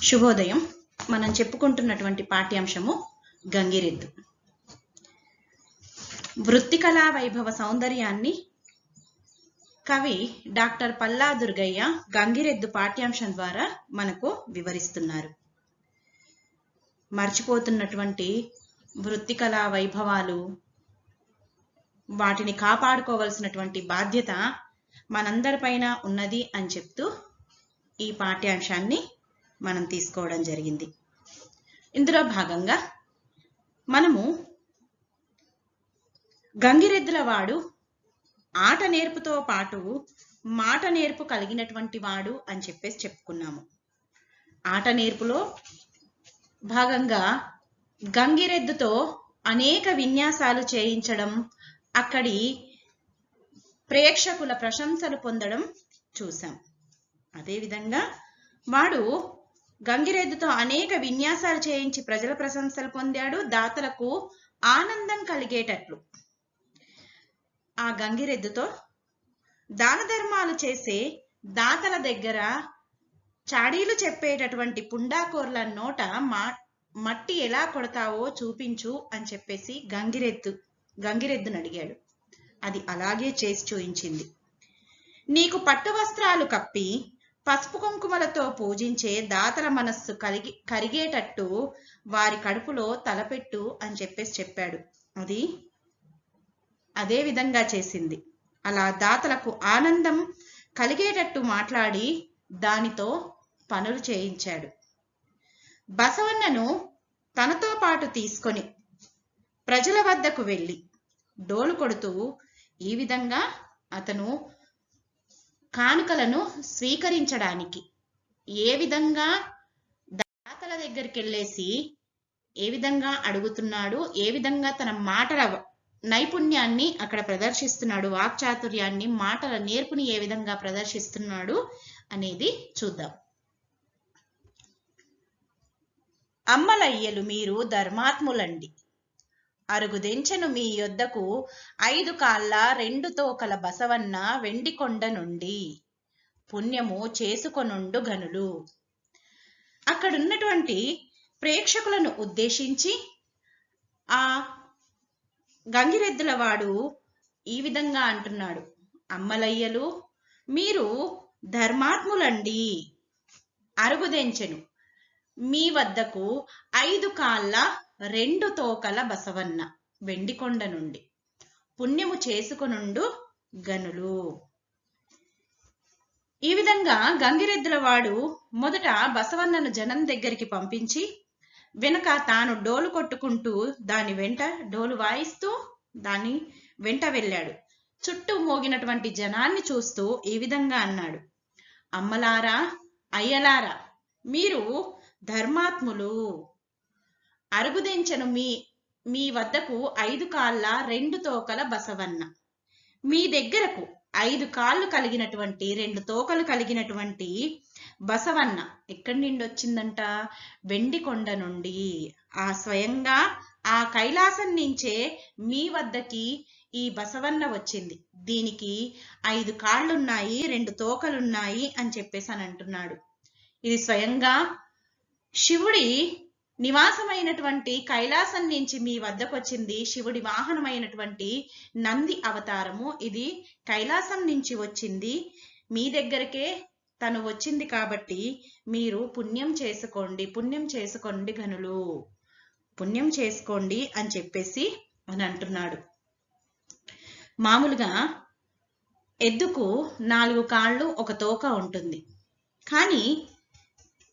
శుభోదయం. మనం చెప్పుకుంటున్నటువంటి పాఠ్యాంశము గంగిరెద్దు. వృత్తికళా వైభవ సౌందర్యాన్ని కవి డాక్టర్ పల్లా దుర్గయ్య గంగిరెద్దు పాఠ్యాంశం ద్వారా మనకు వివరిస్తున్నారు. మర్చిపోతున్నటువంటి వృత్తికళా వైభవాలు, వాటిని కాపాడుకోవలసినటువంటి బాధ్యత మనందరిపైన ఉన్నది అని చెప్తూ ఈ పాఠ్యాంశాన్ని మనం తీసుకోవడం జరిగింది. ఇందులో భాగంగా మనము గంగిరెద్దుల వాడు ఆట నేర్పుతో పాటు మాట నేర్పు కలిగినటువంటి వాడు అని చెప్పేసి చెప్పుకున్నాము. ఆట నేర్పులో భాగంగా గంగిరెద్దుతో అనేక విన్యాసాలు చేయించడం, అక్కడి ప్రేక్షకుల ప్రశంసలు పొందడం చూసాం. అదేవిధంగా వాడు గంగిరెద్దుతో అనేక విన్యాసాలు చేయించి ప్రజల ప్రశంసలు పొందాడు. దాతలకు ఆనందం కలిగేటట్లు ఆ గంగిరెద్దుతో దాన ధర్మాలు చేసే దాతల దగ్గర చాడీలు చెప్పేటటువంటి పుండాకోర్ల నోట మట్టి ఎలా కొడతావో చూపించు అని చెప్పేసి గంగిరెద్దును అడిగాడు. అది అలాగే చేసి చూయించింది. నీకు పట్టు వస్త్రాలు కప్పి పసుపు కుంకుమలతో పూజించే దాతల మనస్సు కరిగేటట్టు వారి కడుపులో తలపెట్టు అని చెప్పేసి చెప్పాడు. అది అదే విధంగా చేసింది. అలా దాతలకు ఆనందం కలిగేటట్టు మాట్లాడి దానితో పనులు చేయించాడు. బసవన్నను తనతో పాటు తీసుకొని ప్రజల వద్దకు వెళ్ళి డోలు కొడుతూ ఈ విధంగా అతను కానుకలను స్వీకరించడానికి ఏ విధంగా దాతల దగ్గరికి వెళ్ళేసి ఏ విధంగా అడుగుతున్నాడు, ఏ విధంగా తన మాటల నైపుణ్యాన్ని అక్కడ ప్రదర్శిస్తున్నాడు, వాక్చాతుర్యాన్ని, మాటల నేర్పుని ఏ విధంగా ప్రదర్శిస్తున్నాడు అనేది చూద్దాం. అమ్మలయ్యలు మీరు ధర్మాత్ములండి, అరుగుదెంచెను మీ యొద్దకు 5 కాళ్ళ 2 తోకల బసవన్న వెండికొండ నుండి పుణ్యము చేసుకొనుండు గనులు. అక్కడున్నటువంటి ప్రేక్షకులను ఉద్దేశించి ఆ గంగిరెద్దుల వాడు ఈ విధంగా అంటున్నాడు, అమ్మలయ్యలు మీరు ధర్మాత్ములండి, అరుగుదెంచెను మీ వద్దకు 5 కాళ్ళ 2 తోకల బసవన్న వెండికొండ నుండి పుణ్యము చేసుకొనుండు గనులు. ఈ విధంగా గంగిరెద్దుల వాడు మొదట బసవన్నను జనం దగ్గరికి పంపించి వెనక తాను డోలు కొట్టుకుంటూ దాని వెంట డోలు వాయిస్తూ దాని వెంట వెళ్ళాడు. చుట్టూ మోగినటువంటి జనాన్ని చూస్తూ ఈ విధంగా అన్నాడు, అమ్మలారా అయ్యలారా మీరు ధర్మాత్ములు, అరుగుదెంచెను మీ వద్దకు 5 కాళ్ళ 2 తోకల బసవన్న, మీ దగ్గరకు 5 కాళ్ళు కలిగినటువంటి 2 తోకలు కలిగినటువంటి బసవన్న ఎక్కడి నుండి వచ్చిందంట? వెండికొండ నుండి. ఆ స్వయంగా ఆ కైలాసం నుంచే మీ వద్దకి ఈ బసవన్న వచ్చింది. దీనికి 5 కాళ్ళున్నాయి, 2 తోకలున్నాయి అని చెప్పేసి అని అంటున్నాడు. ఇది స్వయంగా శివుడి నివాసమైనటువంటి కైలాసం నుంచి మీ వద్దకు వచ్చింది. శివుడి వాహనమైనటువంటి నంది అవతారము ఇది కైలాసం నుంచి వచ్చింది. మీ దగ్గరకే తను వచ్చింది కాబట్టి మీరు పుణ్యం చేసుకోండి గనులు, పుణ్యం చేసుకోండి అని చెప్పేసి అని అంటున్నాడు. మామూలుగా ఎద్దుకు 4 కాళ్ళు 1 తోక ఉంటుంది. కానీ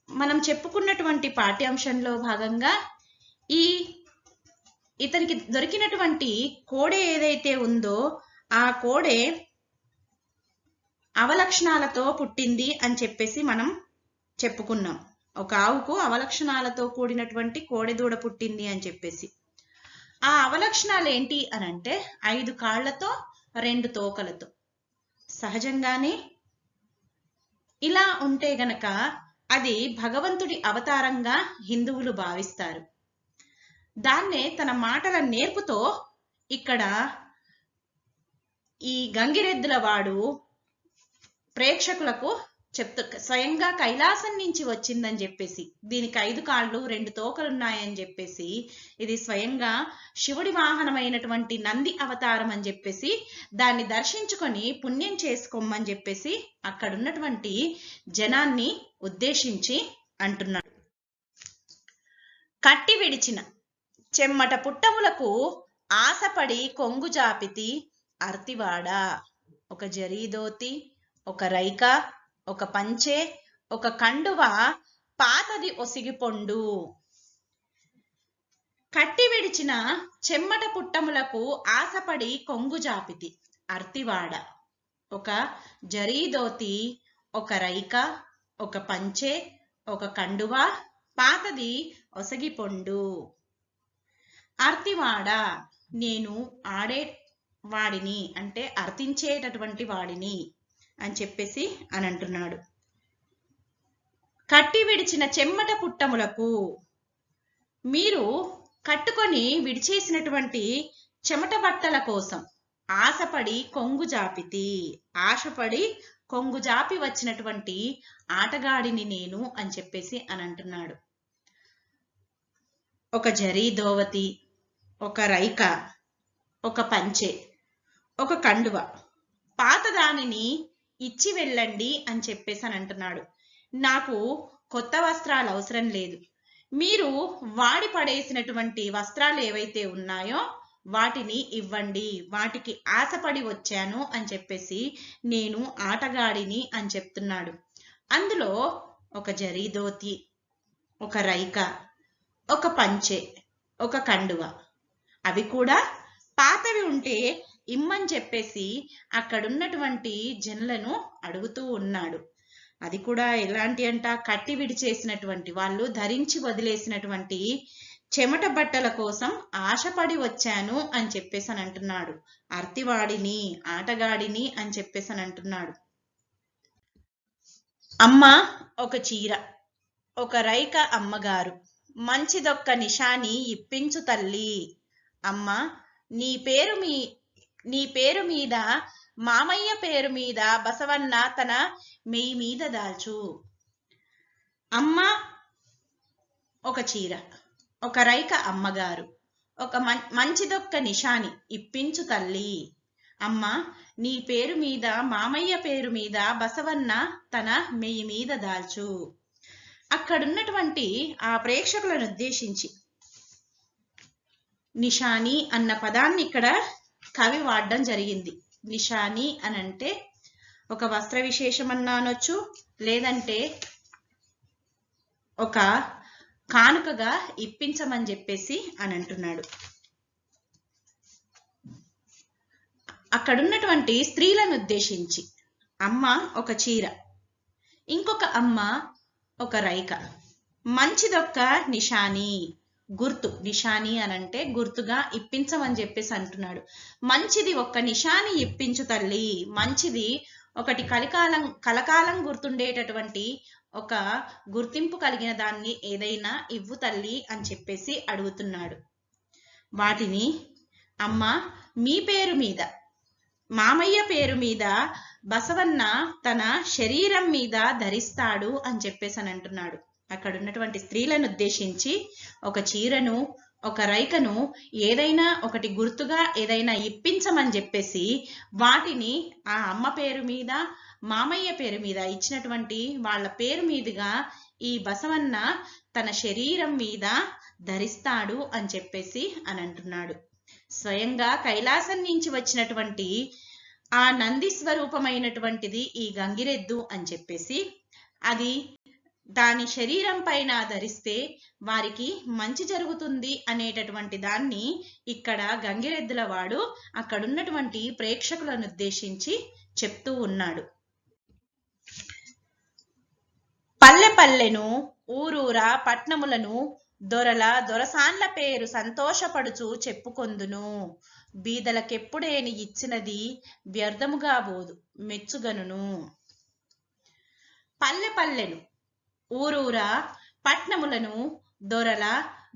మనం చెప్పుకున్నటువంటి పాఠ్యాంశంలో భాగంగా ఇతనికి దొరికినటువంటి కోడె ఏదైతే ఉందో ఆ కోడె అవలక్షణాలతో పుట్టింది అని చెప్పేసి మనం చెప్పుకున్నాం. ఒక ఆవుకు అవలక్షణాలతో కూడినటువంటి కోడెదూడ పుట్టింది అని చెప్పేసి. ఆ అవలక్షణాలు ఏంటి అని అంటే 5 కాళ్లతో 2 తోకలతో. సహజంగానే ఇలా ఉంటే గనక అది భగవంతుడి అవతారంగా హిందువులు భావిస్తారు. దాన్నే తన మాటల నేర్పుతో ఇక్కడ ఈ గంగిరెద్దుల వాడు ప్రేక్షకులకు స్వయంగా కైలాసం నుంచి వచ్చిందని చెప్పేసి, దీనికి 5 కాళ్ళు 2 తోకలున్నాయని చెప్పేసి, ఇది స్వయంగా శివుడి వాహనమైనటువంటి నంది అవతారం అని చెప్పేసి, దాన్ని దర్శించుకొని పుణ్యం చేసుకోమని చెప్పేసి అక్కడున్నటువంటి జనాన్ని ఉద్దేశించి అంటున్నాడు. కట్టి విడిచిన చెమ్మట పుట్టములకు ఆశపడి కొంగు జాపితి అర్తివాడ. ఒక జరీదోతి, ఒక రైక, ఒక పంచె, ఒక కండువ, పాతది ఒసిగిపొండు. కట్టి విడిచిన చెమ్మట పుట్టములకు ఆశపడి కొంగు జాపితి అర్తివాడ. ఒక జరీదోతి, ఒక రైక, ఒక పంచె, ఒక కండువ, పాతది ఒసగిపొండు. అర్తివాడ, నేను ఆడే వాడిని అంటే అర్థించేటటువంటి వాడిని అని చెప్పేసి అని అంటున్నాడు. కట్టి విడిచిన చెమ్మట పుట్టములకు, మీరు కట్టుకొని విడిచేసినటువంటి చెమట బట్టల కోసం ఆశపడి కొంగు జాపితి, ఆశపడి కొంగు జాపి వచ్చినటువంటి ఆటగాడిని నేను అని చెప్పేసి అని అంటున్నాడు. ఒక జరీదోవతి, ఒక రైక, ఒక పంచె, ఒక కండువ, పాత దానిని ఇచ్చి వెళ్ళండి అని చెప్పేసి అని అంటున్నాడు. నాకు కొత్త వస్త్రాలు అవసరం లేదు, మీరు వాడి పడేసినటువంటి వస్త్రాలు ఏవైతే ఉన్నాయో వాటిని ఇవ్వండి, వాటికి ఆశపడి వచ్చాను అని చెప్పేసి నేను ఆటగాడిని అని చెప్తున్నాడు. అందులో ఒక జరీదోతి, ఒక రైక, ఒక పంచె, ఒక కండువ, అవి కూడా పాతవి ఉంటే ఇమ్మని చెప్పేసి అక్కడున్నటువంటి జనులను అడుగుతూ ఉన్నాడు. అది కూడా ఎలాంటి అంట, కట్టి విడిచేసినటువంటి వాళ్ళు ధరించి వదిలేసినటువంటి చెమట బట్టల కోసం ఆశపడి వచ్చాను అని చెప్పేసి అని అంటున్నాడు. అర్తివాడిని, ఆటగాడిని అని చెప్పేసి అని అంటున్నాడు. అమ్మ ఒక చీర, ఒక రైక అమ్మగారు, మంచిదొక్క నిషాని ఇప్పించు తల్లి. అమ్మ నీ పేరు మీద మామయ్య పేరు మీద బసవన్న తన మెయి మీద దాల్చు. అమ్మ ఒక చీర, ఒక రైక అమ్మగారు, ఒక మంచిదొక్క నిషాని ఇప్పించు తల్లి. అమ్మ నీ పేరు మీద మామయ్య పేరు మీద బసవన్న తన మెయి మీద దాల్చు. అక్కడున్నటువంటి ఆ ప్రేక్షకులను ఉద్దేశించి నిషాని అన్న పదాన్ని ఇక్కడ కవి వాడడం జరిగింది. నిషాని అని అంటే ఒక వస్త్ర విశేషం అన్నా అనొచ్చు, లేదంటే ఒక కానుకగా ఇప్పించమని చెప్పేసి అని అంటున్నాడు. అక్కడున్నటువంటి స్త్రీలను ఉద్దేశించి అమ్మ ఒక చీర, ఇంకొక అమ్మ ఒక రైక, మంచిదొక్క నిషాని, గుర్తు, నిషాని అనంటే గుర్తుగా ఇప్పించమని చెప్పేసి అంటున్నాడు. మంచిది ఒక్క నిషాని ఇప్పించు తల్లి, మంచిది ఒకటి కలకాలం గుర్తుండేటటువంటి ఒక గుర్తింపు కలిగిన దాన్ని ఏదైనా ఇవ్వు తల్లి అని చెప్పేసి అడుగుతున్నాడు. వాటిని అమ్మ మీ పేరు మీద మామయ్య పేరు మీద బసవన్న తన శరీరం మీద ధరిస్తాడు అని చెప్పేసి అని అంటున్నాడు. అక్కడ ఉన్నటువంటి స్త్రీలను ఉద్దేశించి ఒక చీరను, ఒక రైకను ఏదైనా ఒకటి గుర్తుగా ఏదైనా ఇప్పించమని చెప్పేసి వాటిని ఆ అమ్మ పేరు మీద మామయ్య పేరు మీద ఇచ్చినటువంటి వాళ్ళ పేరు మీదుగా ఈ బసవన్న తన శరీరం మీద ధరిస్తాడు అని చెప్పేసి అని అంటున్నాడు. స్వయంగా కైలాసం నుంచి వచ్చినటువంటి ఆ నంది స్వరూపమైనటువంటిది ఈ గంగిరెద్దు అని చెప్పేసి, అది దాని శరీరం పైన ధరిస్తే వారికి మంచి జరుగుతుంది అనేటటువంటి దాన్ని ఇక్కడ గంగిరెద్దుల వాడు అక్కడున్నటువంటి ప్రేక్షకులను ఉద్దేశించి చెప్తూ ఉన్నాడు. పల్లె పల్లెను, ఊరూరా పట్నములను దొరసాన్ల పేరు సంతోషపడుచు చెప్పుకొందును. బీదలకెప్పుడేని ఇచ్చినది వ్యర్థముగా బోదు మెచ్చుగనును. పల్లె పల్లెను, ఊరూరా పట్నములను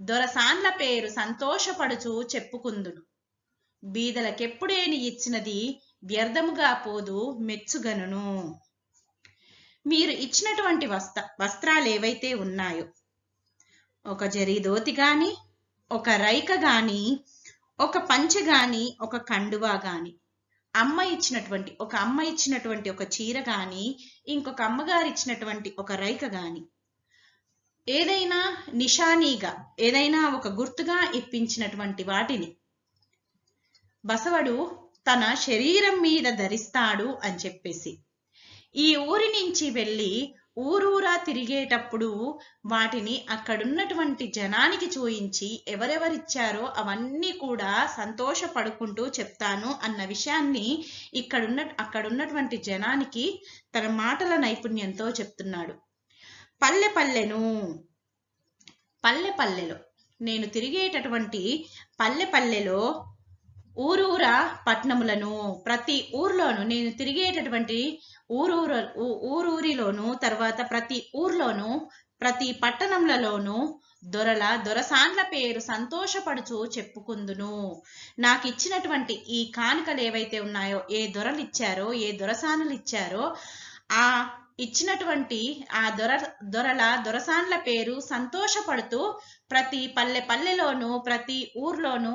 దొరసాన్ల పేరు సంతోషపడుచు చెప్పుకుందును. బీదలకెప్పుడేని ఇచ్చినది వ్యర్థముగా పోదు మెచ్చుగనును. మీరు ఇచ్చినటువంటి వస్త్రాలు ఏవైతే ఉన్నాయో, ఒక జరీ ధోతి గాని, ఒక రైక గాని, ఒక పంచె గాని, ఒక కండువా గాని, ఒక అమ్మ ఇచ్చినటువంటి ఒక చీర గాని, ఇంకొక అమ్మగారు ఇచ్చినటువంటి ఒక రైక గాని, ఏదైనా నిషానీగా, ఏదైనా ఒక గుర్తుగా ఇప్పించినటువంటి వాటిని బసవడు తన శరీరం మీద ధరిస్తాడు అని చెప్పేసి, ఈ ఊరి నుంచి వెళ్ళి ఊరూరా తిరిగేటప్పుడు వాటిని అక్కడున్నటువంటి జనానికి చూయించి ఎవరెవరిచ్చారో అవన్నీ కూడా సంతోషపడుకుంటూ చెప్తాను అన్న విషయాన్ని అక్కడున్నటువంటి జనానికి తన మాటల నైపుణ్యంతో చెప్తున్నాడు. పల్లెలో నేను తిరిగేటటువంటి పల్లెలో ఊరూరా పట్నములను, ప్రతి ఊర్లోను నేను తిరిగేటటువంటి ఊరూరిలోను, తర్వాత ప్రతి ఊర్లోను, ప్రతి పట్టణంలలోను దొరసాన్ల పేరు సంతోషపడుచు చెప్పుకుందును. నాకు ఇచ్చినటువంటి ఈ కానుకలు ఏవైతే ఉన్నాయో, ఏ దొరలు ఇచ్చారో, ఏ దొరసానులు ఇచ్చారో, ఆ ఇచ్చినటువంటి ఆ దొరసాన్ల పేరు సంతోషపడుతూ ప్రతి పల్లెలోను, ప్రతి ఊర్లోను,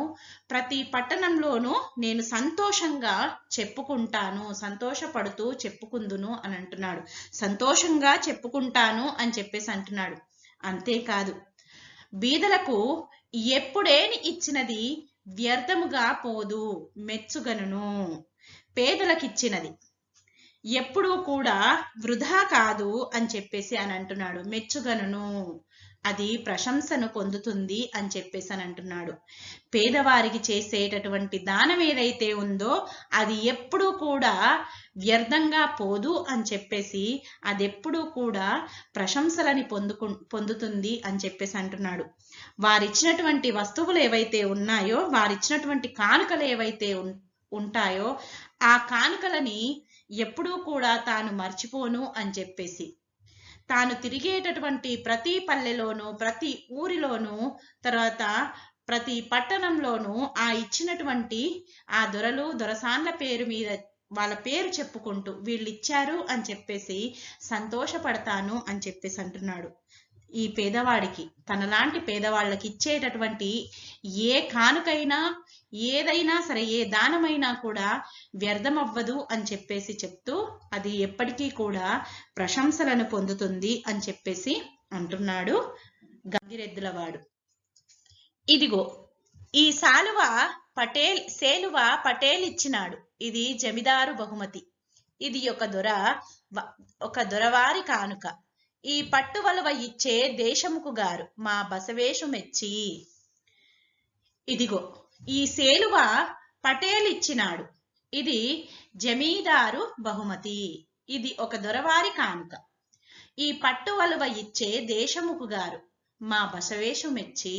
ప్రతి పట్టణంలోను నేను సంతోషంగా చెప్పుకుంటాను, సంతోషపడుతూ చెప్పుకుందును అని అంటున్నాడు. సంతోషంగా చెప్పుకుంటాను అని చెప్పేసి అంటున్నాడు. అంతేకాదు, బీదలకు ఎప్పుడేని ఇచ్చినది వ్యర్థముగా పోదు, మెచ్చుగనును. పేదలకిచ్చినది ఎప్పుడూ కూడా వృధా కాదు అని చెప్పేసి అని అంటున్నాడు. మెచ్చుగనును, అది ప్రశంసను పొందుతుంది అని చెప్పేసి అని అంటున్నాడు. పేదవారికి చేసేటటువంటి దానం ఏదైతే ఉందో అది ఎప్పుడూ కూడా వ్యర్థంగా పోదు అని చెప్పేసి, అది ఎప్పుడూ కూడా ప్రశంసలని పొందుతుంది అని చెప్పేసి అంటున్నాడు. వారిచ్చినటువంటి వస్తువులు ఏవైతే ఉన్నాయో, వారిచ్చినటువంటి కానుకలు ఏవైతే ఉంటాయో, ఆ కానుకలని ఎప్పుడూ కూడా తాను మర్చిపోను అని చెప్పేసి, తాను తిరిగేటటువంటి ప్రతి పల్లెలోను, ప్రతి ఊరిలోను, తర్వాత ప్రతి పట్టణంలోనూ ఆ ఇచ్చినటువంటి ఆ దొరసాన్ల పేరు మీద వాళ్ళ పేరు చెప్పుకుంటూ వీళ్ళు ఇచ్చారు అని చెప్పేసి సంతోషపడతాను అని చెప్పేసి అంటున్నాడు. ఈ పేదవాడికి, తనలాంటి పేదవాళ్ళకి ఇచ్చేటటువంటి ఏ కానుకైనా, ఏదైనా సరే, ఏ దానమైనా కూడా వ్యర్థమవ్వదు అని చెప్పేసి చెప్తూ, అది ఎప్పటికీ కూడా ప్రశంసలను పొందుతుంది అని చెప్పేసి అంటున్నాడు గంగిరెద్దులవాడు. ఇదిగో ఈ సేలువ పటేల్ ఇచ్చినాడు. ఇది జమీదారు బహుమతి. ఇది ఒక దొరవారి కానుక. ఈ పట్టువలువ ఇచ్చే దేశముకు గారు మా బసవేషు మెచ్చి. ఇదిగో ఈ సేలువ పటేల్ ఇచ్చినాడు. ఇది జమీదారు బహుమతి. ఇది ఒక దొరవారి కానుక. ఈ పట్టువలువ ఇచ్చే దేశముకు గారు మా బసవేషు మెచ్చి.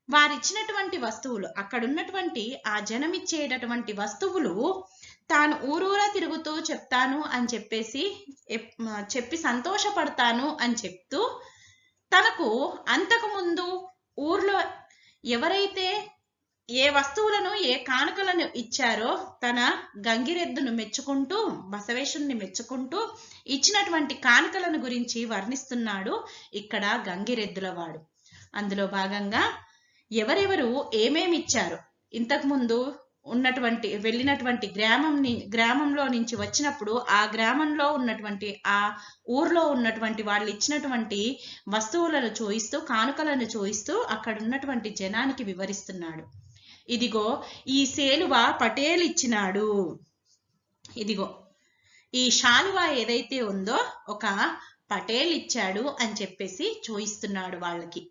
వారిచ్చినటువంటి వస్తువులు, అక్కడున్నటువంటి ఆ జనమిచ్చేటటువంటి వస్తువులు తాను ఊరూరా తిరుగుతూ చెప్తాను అని చెప్పి సంతోషపడతాను అని చెప్తూ, తనకు అంతకుముందు ఊర్లో ఎవరైతే ఏ వస్తువులను, ఏ కానుకలను ఇచ్చారో తన గంగిరెద్దును మెచ్చుకుంటూ, బసవేశుణ్ణి మెచ్చుకుంటూ ఇచ్చినటువంటి కానుకలను గురించి వర్ణిస్తున్నాడు ఇక్కడ గంగిరెద్దులవాడు. అందులో భాగంగా ఎవరెవరు ఏమేమి ఇచ్చారో, ఇంతకుముందు వెళ్ళినటువంటి గ్రామంలో నుంచి వచ్చినప్పుడు ఆ గ్రామంలో ఉన్నటువంటి, ఆ ఊర్లో ఉన్నటువంటి వాళ్ళు ఇచ్చినటువంటి వస్తువులను చూయిస్తూ, కానుకలను చూయిస్తూ అక్కడ ఉన్నటువంటి జనానికి వివరిస్తున్నాడు. ఇదిగో ఈ సేలువ పటేల్ ఇచ్చినాడు. ఇదిగో ఈ శాలువా ఏదైతే ఉందో ఒక పటేల్ ఇచ్చాడు అని చెప్పేసి చూయిస్తున్నాడు వాళ్ళకి.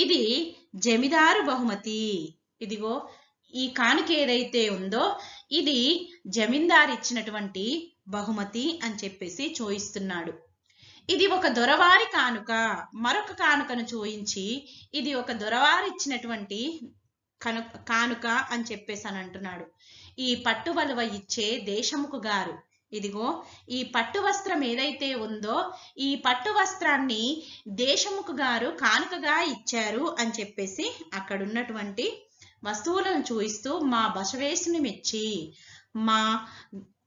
ఇది జమీదారు బహుమతి. ఇదిగో ఈ కానుక ఏదైతే ఉందో ఇది జమీందారు ఇచ్చినటువంటి బహుమతి అని చెప్పేసి చూయిస్తున్నాడు. ఇది ఒక దొరవారి కానుక. మరొక కానుకను చూయించి ఇది ఒక దొరవారి ఇచ్చినటువంటి కానుక అని చెప్పేసి అని అంటున్నాడు. ఈ పట్టువలువ ఇచ్చే దేశముకు గారు. ఇదిగో ఈ పట్టు వస్త్రం ఏదైతే ఉందో ఈ పట్టు వస్త్రాన్ని దేశముకు గారు కానుకగా ఇచ్చారు అని చెప్పేసి అక్కడ ఉన్నటువంటి వస్తువులను చూయిస్తూ మా బసవేశుని మెచ్చి, మా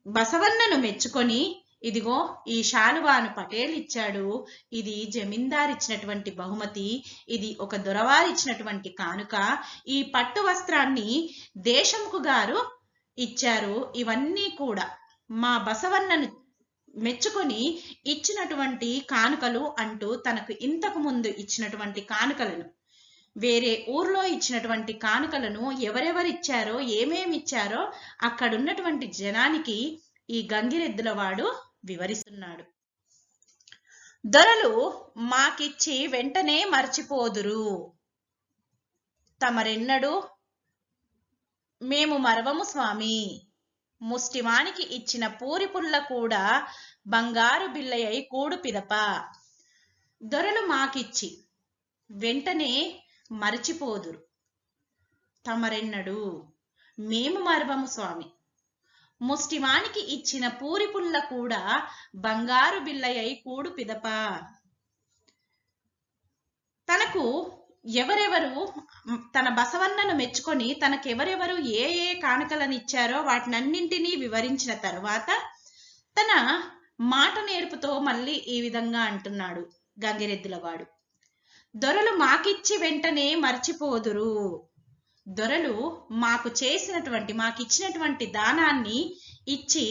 బసవన్నను మెచ్చుకొని ఇదిగో ఈ శాలువాను పటేల్ ఇచ్చాడు, ఇది జమీందార్ ఇచ్చినటువంటి బహుమతి, ఇది ఒక దొరవారు ఇచ్చినటువంటి కానుక, ఈ పట్టు వస్త్రాన్ని దేశముఖు గారు ఇచ్చారు, ఇవన్నీ కూడా మా బసవన్నను మెచ్చుకొని ఇచ్చినటువంటి కానుకలు అంటూ తనకు ఇంతకు ముందు ఇచ్చినటువంటి కానుకలను, వేరే ఊర్లో ఇచ్చినటువంటి కానుకలను ఎవరెవరిచ్చారో ఏమేమి ఇచ్చారో అక్కడున్నటువంటి జనానికి ఈ గంగిరెద్దులవాడు వివరిస్తున్నాడు. దొరలు మాకిచ్చి వెంటనే మర్చిపోదురు, తమరెన్నడు మేము మరవము స్వామి. ముష్టివానికి ఇచ్చిన పూరి పుల్ల కూడా బంగారు బిల్లయ్య కూడు పిదప. దొరలు మాకిచ్చి వెంటనే మరచిపోదురు, తమరెన్నడు మేము మరవము స్వామి. ముష్టివానికి ఇచ్చిన పూరి పుల్ల కూడా బంగారు బిల్లయ్య కూడు పిదప. తనకు ఎవరెవరు తన బసవన్నను మెచ్చుకొని తనకెవరెవరు ఏ ఏ కానుకలను ఇచ్చారో వాటినన్నింటినీ వివరించిన తరువాత తన మాట నేర్పుతో మళ్ళీ ఈ విధంగా అంటున్నాడు గంగిరెద్దులవాడు. దొరలు మాకిచ్చి వెంటనే మర్చిపోదురు, దొరలు మాకిచ్చినటువంటి దానాన్ని ఇచ్చి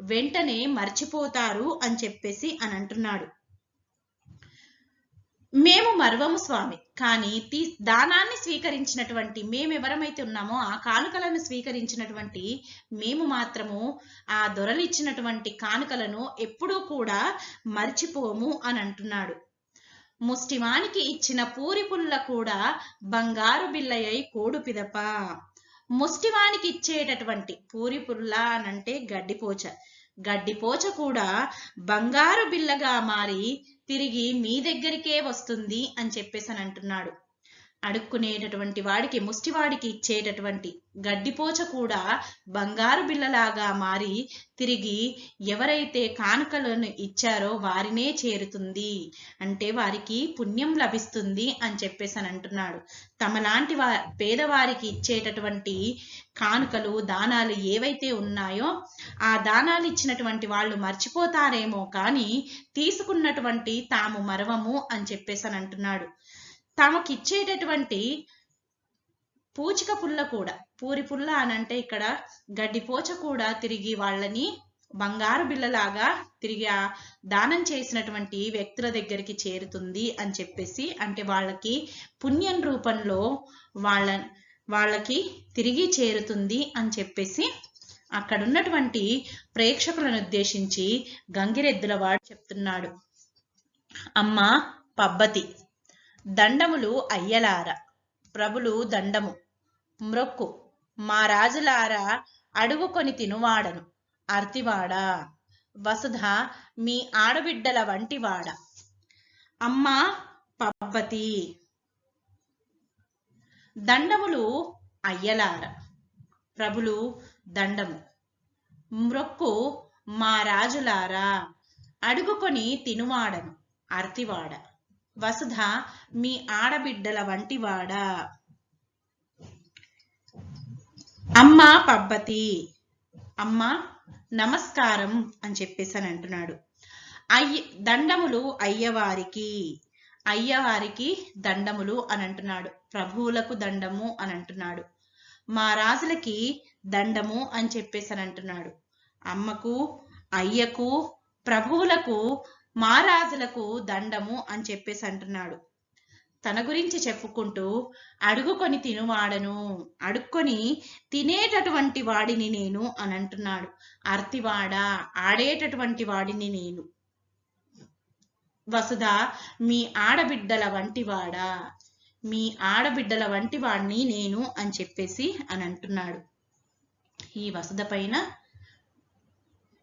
వెంటనే మర్చిపోతారు అని చెప్పేసి అని అంటున్నాడు. మేము మరవము స్వామి, కానీ దానాన్ని స్వీకరించినటువంటి మేమెవరమైతే ఉన్నామో ఆ కానుకలను స్వీకరించినటువంటి మేము మాత్రము ఆ దొరలు ఇచ్చినటువంటి కానుకలను ఎప్పుడూ కూడా మర్చిపోము అని అంటున్నాడు. ముష్టివానికి ఇచ్చిన పూరి పుల్ల కూడా బంగారు బిల్లయ్య కోడు పిదప. ముష్టివానికి ఇచ్చేటటువంటి పూరి పుల్ల అనంటే గడ్డిపోచ కూడా బంగారు బిల్లగా మారి తిరిగి మీ దగ్గరికే వస్తుంది అని చెప్పేసి అని అంటున్నాడు. అడుక్కునేటటువంటి వాడికి ముష్టివాడికి ఇచ్చేటటువంటి గడ్డిపోచ కూడా బంగారు బిల్లలాగా మారి తిరిగి ఎవరైతే కానుకలను ఇచ్చారో వారినే చేరుతుంది, అంటే వారికి పుణ్యం లభిస్తుంది అని చెప్పేసి అని అంటున్నాడు. తమలాంటి పేదవారికి ఇచ్చేటటువంటి కానుకలు దానాలు ఏవైతే ఉన్నాయో ఆ దానాలు ఇచ్చినటువంటి వాళ్ళు మర్చిపోతారేమో కానీ తీసుకున్నటువంటి తాము మరవము అని చెప్పేసి అని అంటున్నాడు. తమకిచ్చేటటువంటి పూచిక పుల్ల కూడా, పూరి పుల్ల అనంటే ఇక్కడ గడ్డిపోచ కూడా తిరిగి వాళ్ళని బంగారు బిల్లలాగా తిరిగి ఆ దానం చేసినటువంటి వ్యక్తుల దగ్గరికి చేరుతుంది అని చెప్పేసి, అంటే వాళ్ళకి పుణ్యం రూపంలో వాళ్ళకి తిరిగి చేరుతుంది అని చెప్పేసి అక్కడున్నటువంటి ప్రేక్షకులను ఉద్దేశించి గంగిరెద్దులవాడు చెప్తున్నాడు. అమ్మ పబ్బతి దండములు అయ్యలార, ప్రభులు దండము మ్రొక్కు మా రాజులారా, అడుగుకొని తినువాడను అర్తివాడ, వసుధ మీ ఆడబిడ్డల వంటివాడ. అమ్మ పబ్బతి దండములు అయ్యలార, ప్రభులు దండము మ్రొక్కు మా రాజులారా, అడుగుకొని తినువాడను అర్తివాడ, వసుధ మీ ఆడబిడ్డల వంటివాడ. అమ్మ పబ్బతి, అమ్మ నమస్కారం అని చెప్పేసి అని అంటున్నాడు. దండములు అయ్యవారికి, అయ్యవారికి దండములు అని అంటున్నాడు. ప్రభువులకు దండము అని అంటున్నాడు. మా రాజులకి దండము అని చెప్పేసి అని అంటున్నాడు. అమ్మకు, అయ్యకు, ప్రభువులకు, మహారాజులకు దండము అని చెప్పేసి అంటున్నాడు. తన గురించి చెప్పుకుంటూ అడుగుకొని తినువాడను, అడుక్కొని తినేటటువంటి వాడిని నేను అని అంటున్నాడు. అర్తివాడ ఆడేటటువంటి వాడిని నేను, వసుధ మీ ఆడబిడ్డల వంటివాడ, మీ ఆడబిడ్డల వంటి వాడిని నేను అని చెప్పేసి అని అంటున్నాడు. ఈ వసుధ పైన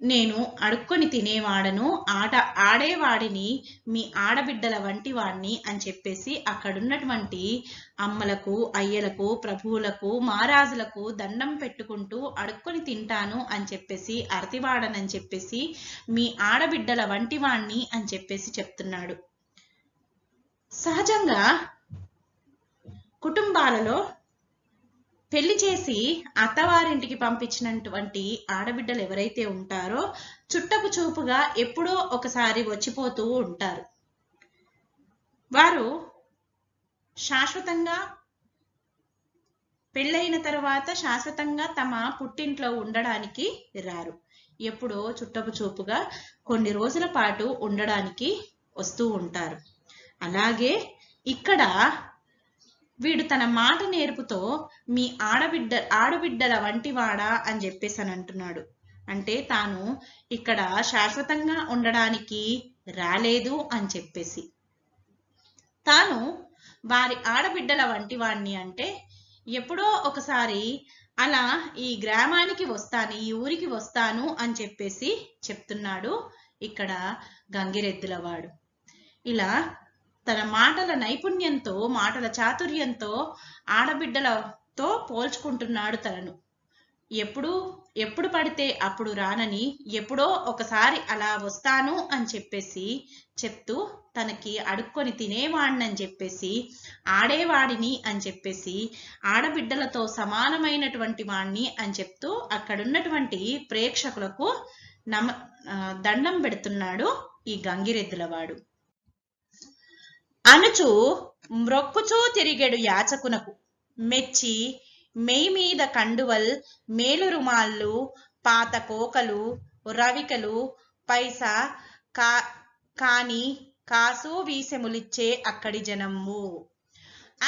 నేను అడుక్కొని తినేవాడను, ఆట ఆడేవాడిని, మీ ఆడబిడ్డల వంటి వాడిని అని చెప్పేసి అక్కడున్నటువంటి అమ్మలకు, అయ్యలకు, ప్రభువులకు, మహారాజులకు దండం పెట్టుకుంటూ అడుక్కొని తింటాను అని చెప్పేసి, అర్తివాడనని చెప్పేసి, మీ ఆడబిడ్డల వంటి వాడిని అని చెప్పేసి చెప్తున్నాడు. సహజంగా కుటుంబాలలో పెళ్లి చేసి అత్తవారింటికి పంపించినటువంటి ఆడబిడ్డలు ఎవరైతే ఉంటారో చుట్టపు చూపుగా ఎప్పుడో ఒకసారి వచ్చిపోతూ ఉంటారు. వారు శాశ్వతంగా పెళ్ళైన తర్వాత శాశ్వతంగా తమ పుట్టింట్లో ఉండడానికి రారు. ఎప్పుడో చుట్టపు చూపుగా కొన్ని రోజుల పాటు ఉండడానికి వస్తూ ఉంటారు. అలాగే వీడు తన మాట నేర్పుతో మీ ఆడబిడ్డల వంటివాడా అని చెప్పేసి అని అంటున్నాడు. అంటే తాను ఇక్కడ శాశ్వతంగా ఉండడానికి రాలేదు అని చెప్పేసి, తాను వారి ఆడబిడ్డల వంటి వాణ్ణి, అంటే ఎప్పుడో ఒకసారి అలా ఈ గ్రామానికి వస్తాను, ఈ ఊరికి వస్తాను అని చెప్పేసి చెప్తున్నాడు ఇక్కడ గంగిరెద్దులవాడు. ఇలా తన మాటల నైపుణ్యంతో, మాటల చాతుర్యంతో ఆడబిడ్డలతో పోల్చుకుంటున్నాడు తనను. ఎప్పుడు పడితే అప్పుడు రానని, ఎప్పుడో ఒకసారి అలా వస్తాను అని చెప్పేసి చెప్తూ, తనకి అడుక్కొని తినేవాడిని చెప్పేసి, ఆడేవాడిని అని చెప్పేసి, ఆడబిడ్డలతో సమానమైనటువంటి వాణ్ణి అని చెప్తూ అక్కడున్నటువంటి ప్రేక్షకులకు దండం పెడుతున్నాడు ఈ గంగిరెద్దులవాడు. అనుచు మ్రొక్కుచూ తిరిగెడు యాచకునకు మెచ్చి మెయి మీద కండువల్ మేలు రుమాళ్ళు పాత కోకలు రవికలు పైసా కాని కాసు వీసెములిచ్చే అక్కడి జనము.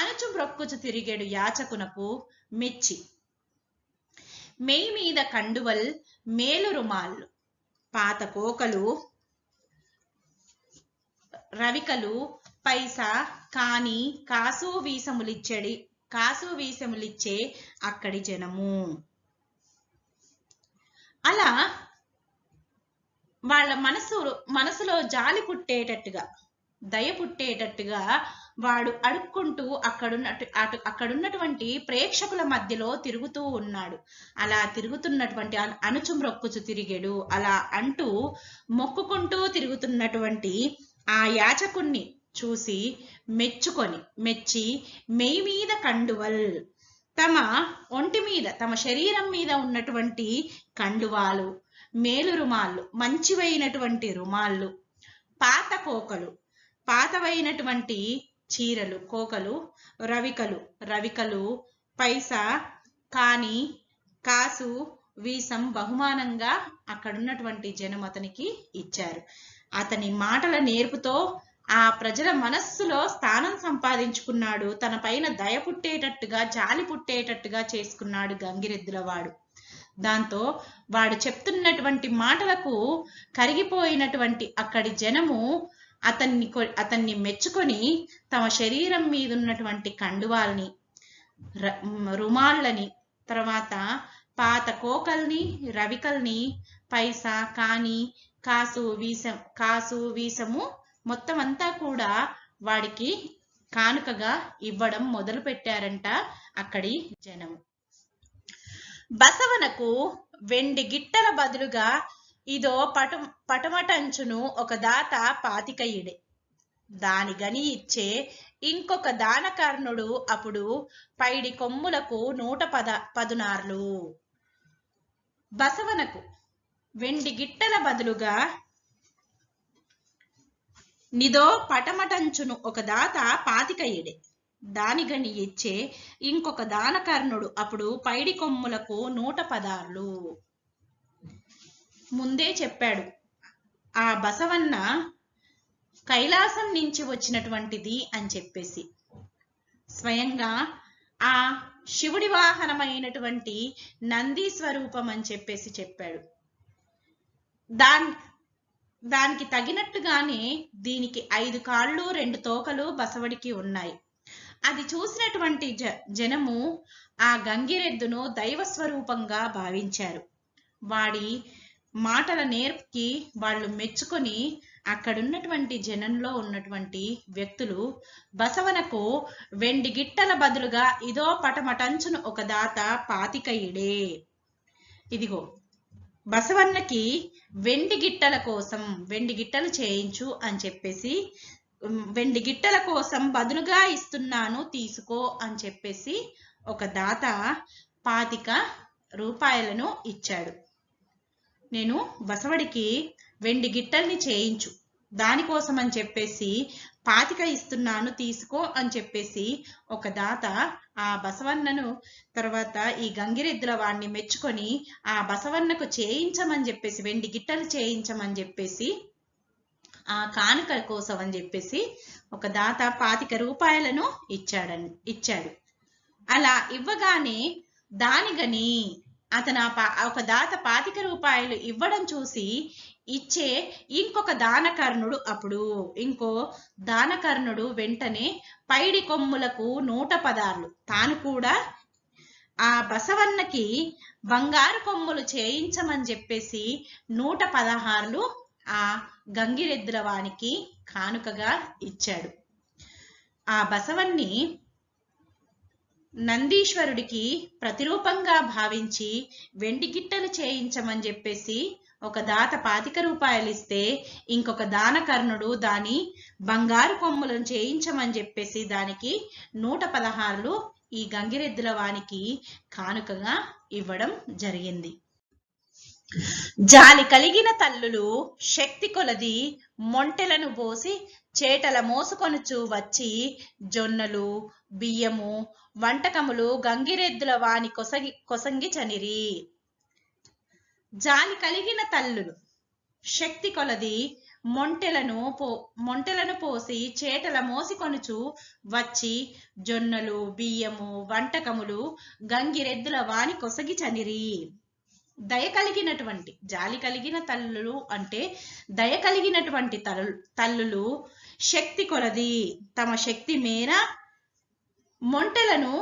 అనుచు మ్రొక్కుచు తిరిగెడు యాచకునకు మెచ్చి మెయి మీద కండువల్ మేలు రుమాళ్ళు పాత కోకలు రవికలు పైసా కాని కాసు వీసములిచ్చే అక్కడి జనము. అలా వాళ్ళ మనసులో జాలి పుట్టేటట్టుగా, దయ పుట్టేటట్టుగా వాడు అడుక్కుంటూ అక్కడున్నటువంటి ప్రేక్షకుల మధ్యలో తిరుగుతూ ఉన్నాడు. అలా తిరుగుతున్నటువంటి అనుచు మ్రొక్కుచు తిరిగెడు, అలా అంటూ మొక్కుకుంటూ తిరుగుతున్నటువంటి ఆ యాచకుణ్ణి చూసి మెచ్చి మెయి మీద కండువల్, తమ ఒంటి మీద, తమ శరీరం మీద ఉన్నటువంటి కండువాలు, మేలు రుమాళ్ళు, మంచివైనటువంటి రుమాళ్ళు, పాత కోకలు, పాతవైనటువంటి చీరలు, కోకలు, రవికలు పైసా కాని కాసు వీసం బహుమానంగా అక్కడున్నటువంటి జనం అతనికి ఇచ్చారు. అతని మాటల నేర్పుతో ఆ ప్రజల మనస్సులో స్థానం సంపాదించుకున్నాడు. తన పైన దయ పుట్టేటట్టుగా, జాలి పుట్టేటట్టుగా చేసుకున్నాడు గంగిరెద్దులవాడు. దాంతో వాడు చెప్తున్నటువంటి మాటలకు కరిగిపోయినటువంటి అక్కడి జనము అతన్ని మెచ్చుకొని తమ శరీరం మీద ఉన్నటువంటి కండువాల్ని, రుమాళ్ళని, తర్వాత పాత కోకల్ని, రవికల్ని, పైసా కాని కాసు వీసము మొత్తం అంతా కూడా వాడికి కానుకగా ఇవ్వడం మొదలు పెట్టారంట అక్కడి జనము. బసవనకు వెండి గిట్టల బదులుగా ఇదో పటమటంచును ఒక దాత 25 దాని గని ఇచ్చే ఇంకొక దానకర్ణుడు అప్పుడు పైడి కొమ్ములకు 116. బసవనకు వెండి గిట్టల బదులుగా నిదో పటమటంచును ఒక దాత 25 దానిగని ఇచ్చే ఇంకొక దానకర్ణుడు అప్పుడు పైడి కొమ్ములకు 116. ముందే చెప్పాడు, ఆ బసవన్న కైలాసం నుంచి వచ్చినటువంటిది అని చెప్పేసి. స్వయంగా ఆ శివుడి వాహనమైనటువంటి నంది స్వరూపం అని చెప్పేసి చెప్పాడు. దానికి తగినట్టుగానే దీనికి 5 కాళ్ళు 2 తోకలు బసవడికి ఉన్నాయి. అది చూసినటువంటి జనము ఆ గంగిరెద్దును దైవ స్వరూపంగా భావించారు. వాడి మాటల నేర్పుకి వాళ్ళు మెచ్చుకొని అక్కడున్నటువంటి జనంలో ఉన్నటువంటి వ్యక్తులు బసవనకు వెండి గిట్టల బదులుగా ఇదో పటమటంచును ఒక దాత 25. ఇదిగో బసవన్నకి వెండి గిట్టలు చేయించు అని చెప్పేసి, వెండి గిట్టల కోసం బదులుగా ఇస్తున్నాను తీసుకో అని చెప్పేసి ఒక దాత 25 రూపాయలను ఇచ్చాడు. నేను బసవడికి వెండి గిట్టల్ని చేయించు, దానికోసం అని చెప్పేసి 25 ఇస్తున్నాను తీసుకో అని చెప్పేసి ఒక దాత ఆ బసవన్నను తర్వాత ఈ గంగిరెద్దుల వాడిని మెచ్చుకొని ఆ బసవన్నకు చేయించమని చెప్పేసి వెండి గిట్టలు చేయించమని చెప్పేసి ఆ కానుక కోసం అని చెప్పేసి ఒక దాత 25 రూపాయలను ఇచ్చాడు. అలా ఇవ్వగానే దానిగని అతను ఒక దాత 25 రూపాయలు ఇవ్వడం చూసి ఇచ్చే ఇంకో దానకర్ణుడు వెంటనే పైడి కొమ్ములకు 116 తాను కూడా ఆ బసవన్నకి బంగారు కొమ్ములు చేయించమని చెప్పేసి 116 ఆ గంగిరెద్దుల వానికి కానుకగా ఇచ్చాడు. ఆ బసవన్ని నందీశ్వరుడికి ప్రతిరూపంగా భావించి వెండి గిట్టలు చేయించమని చెప్పేసి ఒక దాత 25 రూపాయలు ఇస్తే ఇంకొక దానకర్ణుడు దాని బంగారు కొమ్ములను చేయించమని చెప్పేసి దానికి 116 ఈ గంగిరెద్దుల వానికి కానుకగా ఇవ్వడం జరిగింది. జాలి కలిగిన తల్లులు శక్తి కొలది మొంటెలను పోసి చేటల మోసుకొనుచు వచ్చి జొన్నలు బియ్యము వంటకములు గంగిరెద్దుల వాని కొసంగి చనిరి. జాలి కలిగిన తల్లులు శక్తి కొలది మొంటెలను పోసి చేటల మోసికొనుచు వచ్చి జొన్నలు బియ్యము వంటకములు గంగిరెద్దుల వాని కొసగి చనిరి. దయ కలిగినటువంటి జాలి కలిగిన తల్లులు అంటే దయ కలిగినటువంటి తల్లులు శక్తి కొలది తమ శక్తి మేర మొంటెలను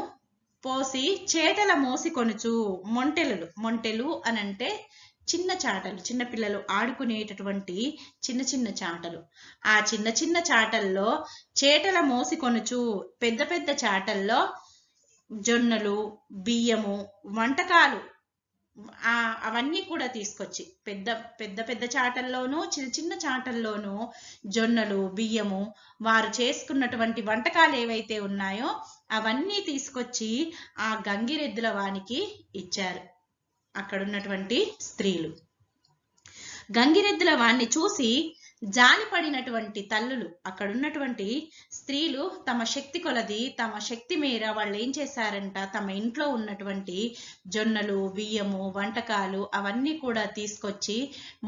పోసి చేటల మోసికొనుచు మొంటెలు అనంటే చిన్న చాటలు, చిన్న పిల్లలు ఆడుకునేటటువంటి చిన్న చిన్న చాటలు. ఆ చిన్న చిన్న చాటల్లో చేటల మోసికొనుచు పెద్ద పెద్ద చాటల్లో జొన్నలు బియ్యము వంటకాలు అవన్నీ కూడా తీసుకొచ్చి పెద్ద పెద్ద చాటల్లోనూ చిన్న చిన్న చాటల్లోనూ జొన్నలు బియ్యము వారు చేసుకున్నటువంటి వంటకాలు ఏవైతే ఉన్నాయో అవన్నీ తీసుకొచ్చి ఆ గంగిరెద్దుల వానికి ఇచ్చారు. అక్కడున్నటువంటి స్త్రీలు గంగిరెద్దుల వాణ్ణి చూసి జాలిపడినటువంటి తల్లులు అక్కడున్నటువంటి స్త్రీలు తమ శక్తి కొలది తమ శక్తి మేర వాళ్ళు ఏం చేశారంట, తమ ఇంట్లో ఉన్నటువంటి జొన్నలు బియ్యము వంటకాలు అవన్నీ కూడా తీసుకొచ్చి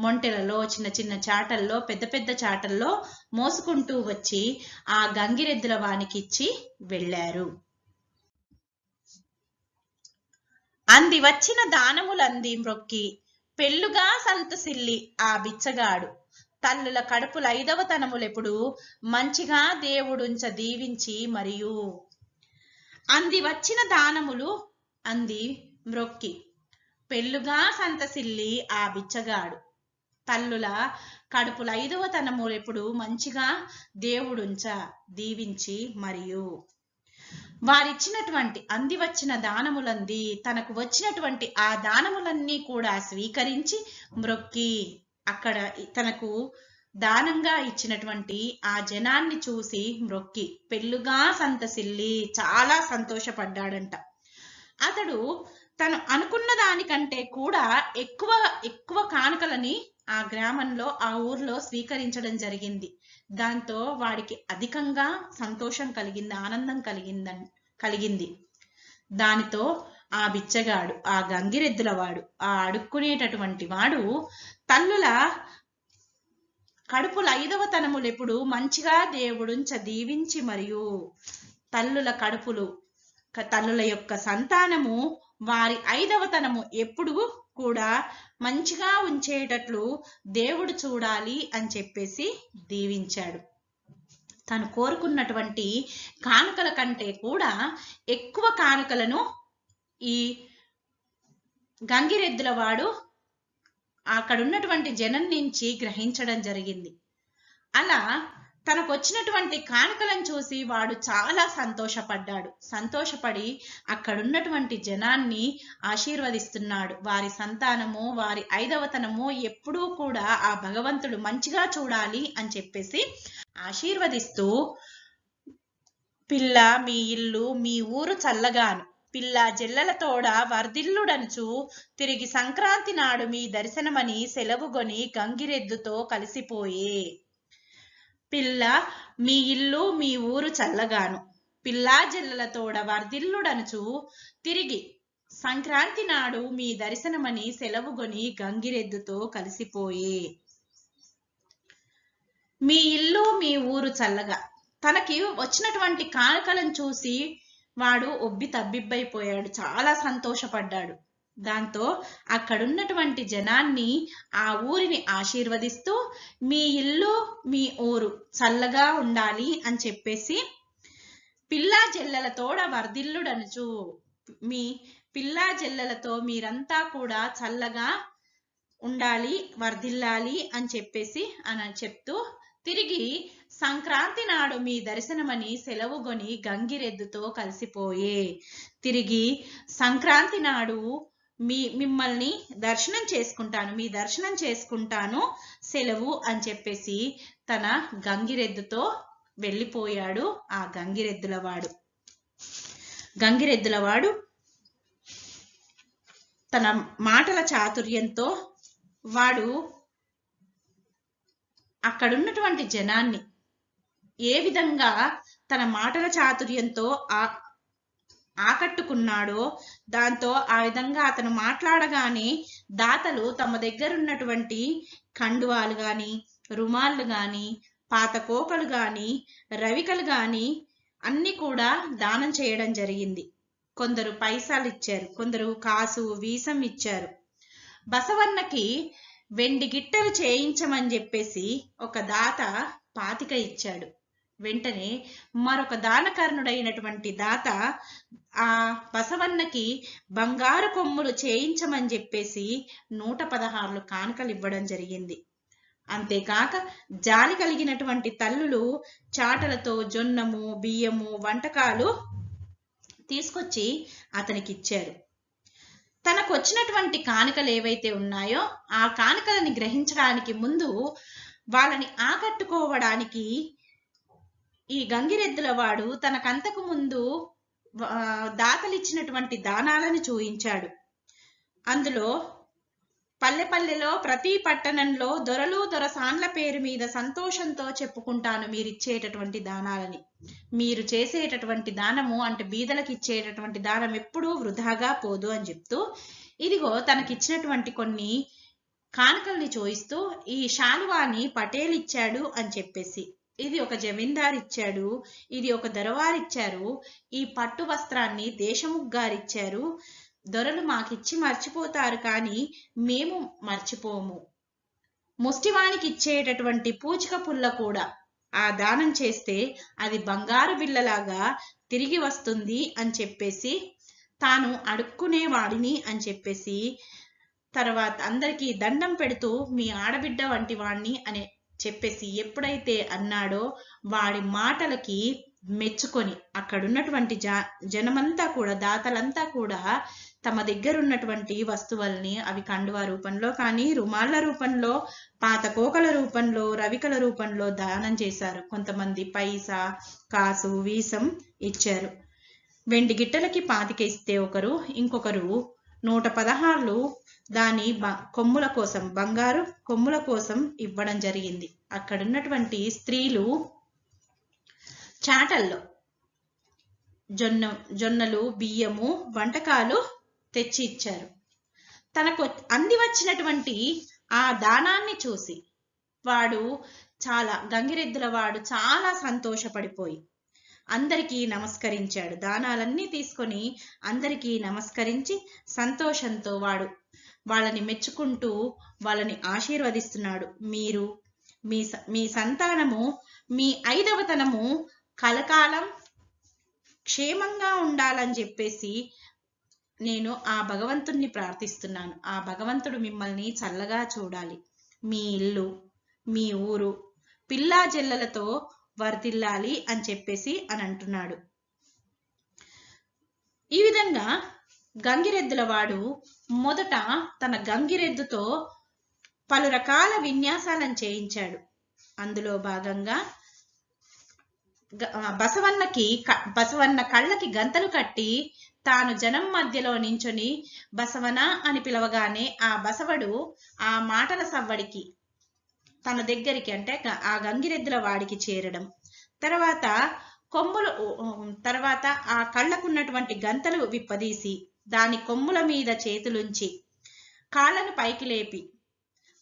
మొంటెలలో చిన్న చిన్న చాటల్లో పెద్ద పెద్ద చాటల్లో మోసుకుంటూ వచ్చి ఆ గంగిరెద్దుల వానికి ఇచ్చి వెళ్ళారు. అంది వచ్చిన దానములంది మ్రొక్కి పెళ్ళుగా సంతసిల్లి ఆ బిచ్చగాడు తల్లుల కడుపుల 5వ తనములెప్పుడు మంచిగా దేవుడుంచ దీవించి మరియు. అంది వచ్చిన దానములు అంది మ్రొక్కి పెళ్ళుగా సంతసిల్లి ఆ బిచ్చగాడు తల్లుల కడుపుల 5వ తనములెప్పుడు మంచిగా దేవుడుంచ దీవించి మరియు. వారిచ్చినటువంటి అంది వచ్చిన దానములంది తనకు వచ్చినటువంటి ఆ దానములన్నీ కూడా స్వీకరించి మ్రొక్కి అక్కడ తనకు దానంగా ఇచ్చినటువంటి ఆ జనాన్ని చూసి మ్రొక్కి పెళ్ళుగా సంతసిల్లి చాలా సంతోషపడ్డాడంట. అతడు తను అనుకున్న దానికంటే కూడా ఎక్కువ కానుకలని ఆ గ్రామంలో ఆ ఊర్లో స్వీకరించడం జరిగింది. దాంతో వాడికి అధికంగా సంతోషం కలిగింది, ఆనందం కలిగింది. దానితో ఆ బిచ్చగాడు ఆ గంగిరెద్దుల వాడు ఆ అడుక్కునేటటువంటి వాడు తల్లుల కడుపుల 5వ తనములెప్పుడు మంచిగా దేవుడుంచ దీవించి మరియు తల్లుల యొక్క సంతానము వారి 5వ తనము ఎప్పుడు కూడా మంచిగా ఉంచేటట్లు దేవుడు చూడాలి అని చెప్పేసి దీవించాడు. తను కోరుకున్నటువంటి కానుకల కంటే కూడా ఎక్కువ కానుకలను ఈ గంగిరెద్దుల వాడు అక్కడ ఉన్నటువంటి జనం నుంచి గ్రహించడం జరిగింది. అలా తనకు వచ్చినటువంటి కానుకలను చూసి వాడు చాలా సంతోషపడి అక్కడున్నటువంటి జనాన్ని ఆశీర్వదిస్తున్నాడు. వారి సంతానము వారి 5వ తనము ఎప్పుడూ కూడా ఆ భగవంతుడు మంచిగా చూడాలి అని చెప్పేసి ఆశీర్వదిస్తూ పిల్ల మీ ఇల్లు మీ ఊరు చల్లగాను పిల్లా జెల్లలతోడ వర్ధిల్లుడనుచు తిరిగి సంక్రాంతి నాడు మీ దర్శనమని సెలవుగొని గంగిరెద్దుతో కలిసిపోయే. పిల్ల మీ ఇల్లు మీ ఊరు చల్లగాను, పిల్లా జెల్లలతోడ వర్ధిల్లుడనుచు తిరిగి సంక్రాంతి నాడు మీ దర్శనమని సెలవుగొని గంగిరెద్దుతో కలిసిపోయే. మీ ఇల్లు మీ ఊరు చల్లగా. తనకి వచ్చినటువంటి కానుకలను చూసి వాడు ఒబ్బి తబ్బిబ్బైపోయాడు, చాలా సంతోషపడ్డాడు. దాంతో అక్కడున్నటువంటి జనాన్ని, ఆ ఊరిని ఆశీర్వదిస్తూ మీ ఇల్లు మీ ఊరు చల్లగా ఉండాలి అని చెప్పేసి పిల్లా జెల్లలతోడ వర్ధిల్లుడనుచు, మీ పిల్లా జెల్లలతో మీరంతా కూడా చల్లగా ఉండాలి, వర్ధిల్లాలి అని చెప్పేసి చెప్తూ తిరిగి సంక్రాంతి నాడు మీ దర్శనమని సెలవుగొని గంగిరెద్దుతో కలిసిపోయే. తిరిగి సంక్రాంతి నాడు మిమ్మల్ని దర్శనం చేసుకుంటాను, మీ దర్శనం చేసుకుంటాను సెలవు అని చెప్పేసి తన గంగిరెద్దుతో వెళ్ళిపోయాడు ఆ గంగిరెద్దులవాడు తన మాటల చాతుర్యంతో వాడు అక్కడున్నటువంటి జనాన్ని ఏ విధంగా తన మాటల చాతుర్యంతో ఆకట్టుకున్నాడో, దాంతో ఆ విధంగా అతను మాట్లాడగానే దాతలు తమ దగ్గర ఉన్నటువంటి కండువాలు గాని, రుమాళ్ళు గాని, పాత కోకలు గాని, రవికలు గాని అన్ని కూడా దానం చేయడం జరిగింది. కొందరు పైసలు ఇచ్చారు, కొందరు కాసు వీసం ఇచ్చారు. బసవన్నకి వెండి గిట్టలు చేయించమని చెప్పేసి ఒక దాత 25 ఇచ్చాడు. వెంటనే మరొక దానకర్ణుడైనటువంటి దాత ఆ బసవన్నకి బంగారు కొమ్ములు చేయించమని చెప్పేసి 116 కానుకలు ఇవ్వడం జరిగింది. అంతేకాక జాలి కలిగినటువంటి తల్లులు చాటలతో జొన్నము, బియ్యము, వంటకాలు తీసుకొచ్చి అతనికి ఇచ్చారు. తనకు వచ్చినటువంటి కానుకలు ఏవైతే ఉన్నాయో ఆ కానుకలని గ్రహించడానికి ముందు వాళ్ళని ఆకట్టుకోవడానికి ఈ గంగిరెద్దులవాడు తనకంతకు ముందు దాతలిచ్చినటువంటి దానాలను చూయించాడు. అందులో పల్లెపల్లెలో ప్రతి పట్టణంలో దొరలు దొరసాన్ల పేరు మీద సంతోషంతో చెప్పుకుంటాను మీరిచ్చేటటువంటి దానాలని. మీరు చేసేటటువంటి దానము అంటే బీదలకు ఇచ్చేటటువంటి దానం ఎప్పుడూ వృధాగా పోదు అని చెప్తూ ఇదిగో తనకిచ్చినటువంటి కొన్ని కానుకల్ని చూయిస్తూ ఈ శాలువాని పటేల్ ఇచ్చాడు అని చెప్పేసి, ఇది ఒక జమీందార్ ఇచ్చాడు, ఇది ఒక దొరవారిచ్చారు, ఈ పట్టు వస్త్రాన్ని దేశముఖ్ గారిచ్చారు, దొరలు మాకిచ్చి మర్చిపోతారు కానీ మేము మర్చిపోము. ముష్టివానికి ఇచ్చేటటువంటి పూచిక పుల్ల కూడా ఆ దానం చేస్తే అది బంగారు బిల్లలాగా తిరిగి వస్తుంది అని చెప్పేసి, తాను అడుక్కునేవాడిని అని చెప్పేసి, తర్వాత అందరికీ దండం పెడుతూ మీ ఆడబిడ్డ వంటి వాణ్ణి అని చెప్పేసి ఎప్పుడైతే అన్నాడో వాడి మాటలకి మెచ్చుకొని అక్కడున్నటువంటి జనమంతా కూడా, దాతలంతా కూడా తమ దగ్గర ఉన్నటువంటి వస్తువుల్ని, అవి కండువా రూపంలో కానీ, రుమాళ్ల రూపంలో, పాత కోకల రూపంలో, రవికల రూపంలో దానం చేశారు. కొంతమంది పైసా, కాసు, వీసం ఇచ్చారు. వెండి గిట్టలకి 25 ఇస్తే ఒకరు, ఇంకొకరు 116 దాని కొమ్ముల కోసం, బంగారు కొమ్ముల కోసం ఇవ్వడం జరిగింది. అక్కడున్నటువంటి స్త్రీలు చాటల్లో జొన్నలు, బియ్యము, వంటకాలు తెచ్చి ఇచ్చారు. తనకు అంది వచ్చినటువంటి ఆ దానాన్ని చూసి గంగిరెద్దులవాడు చాలా సంతోషపడిపోయి అందరికీ నమస్కరించాడు. దానాలన్నీ తీసుకొని అందరికీ నమస్కరించి సంతోషంతో వాళ్ళని మెచ్చుకుంటూ వాళ్ళని ఆశీర్వదిస్తున్నాడు. మీరు మీ సంతానము, మీ 5వ తనము కలకాలం క్షేమంగా ఉండాలని చెప్పేసి నేను ఆ భగవంతుణ్ణి ప్రార్థిస్తున్నాను. ఆ భగవంతుడు మిమ్మల్ని చల్లగా చూడాలి, మీ ఇల్లు మీ ఊరు పిల్లా జెల్లలతో వర్ధిల్లాలి అని చెప్పేసి అని అంటున్నాడు. ఈ విధంగా గంగిరెద్దులవాడు మొదట తన గంగిరెద్దుతో పలు రకాల విన్యాసాలను చేయించాడు. అందులో భాగంగా బసవన్న కళ్ళకి గంతలు కట్టి తాను జనం మధ్యలో నించుని బసవన అని పిలవగానే ఆ బసవడు ఆ మాటల సవ్వడికి తన దగ్గరికి అంటే ఆ గంగిరెద్దుల వాడికి చేరడం, తర్వాత తర్వాత ఆ కళ్ళకున్నటువంటి గంతలు విప్పదీసి దాని కొమ్ముల మీద చేతులుంచి కాళ్ళను పైకి లేపి